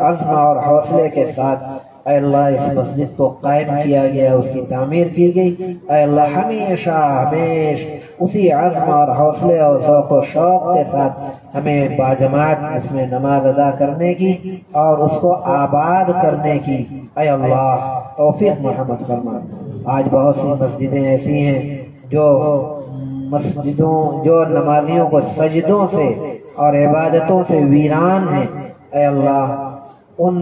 عزم اور حوصلے کے ساتھ اے اللہ اس مسجد کو قائم کیا گیا، اس کی تعمیر کی گئی، اے اللہ ہمیشہ اسی عزم اور حوصلے اور ذوق و شوق کے ساتھ ہمیں باجماعت اس میں نماز ادا کرنے کی اور اس کو آباد کرنے کی اے اللہ توفیق محمد فرما. آج بہت سی مسجدیں ایسی ہیں جو نمازیوں کو سجدوں سے اور عبادتوں سے ویران ہیں. اے اللہ ان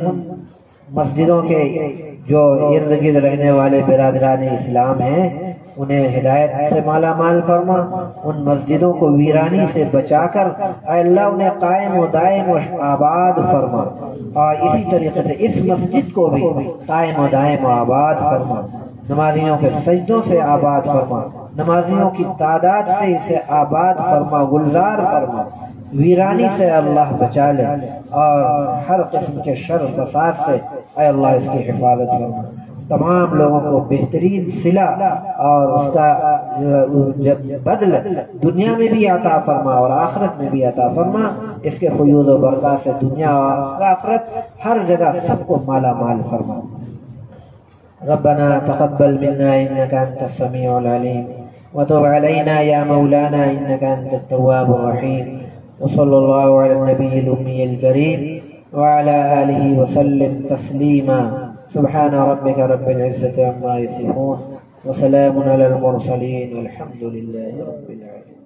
مسجدوں کے جو ارد گرد رہنے والے برادران اسلام ہیں انہیں ہدایت سے مالا مال فرما، ان مسجدوں کو ویرانی سے بچا کر اے اللہ انہیں قائم و دائم و آباد فرما، اور اسی طریقے سے اس مسجد کو بھی قائم و دائم و آباد فرما، نمازیوں کے سجدوں سے آباد فرما، نمازیوں کی تعداد سے اسے آباد فرما، گلزار فرما، ویرانی سے اللہ بچا لے، اور ہر قسم کے شر فساد سے اے اللہ اس کی حفاظت فرما. تمام لوگوں کو بہترین صلہ اور اس کا بدل دنیا میں بھی عطا فرما اور آخرت میں بھی عطا فرما. اس کے فیوض و برکات سے دنیا اور آخرت ہر جگہ سب کو مالا مال فرما. ربنا تقبل منا انك انت السميع العليم وتب علينا يا مولانا انك انت التواب الرحيم. وصلى الله على النبي الأمي الكريم وعلى آله وسلم تسليما. سبحان ربك رب العزة عما يصفون وسلام على المرسلين والحمد لله رب العالمين.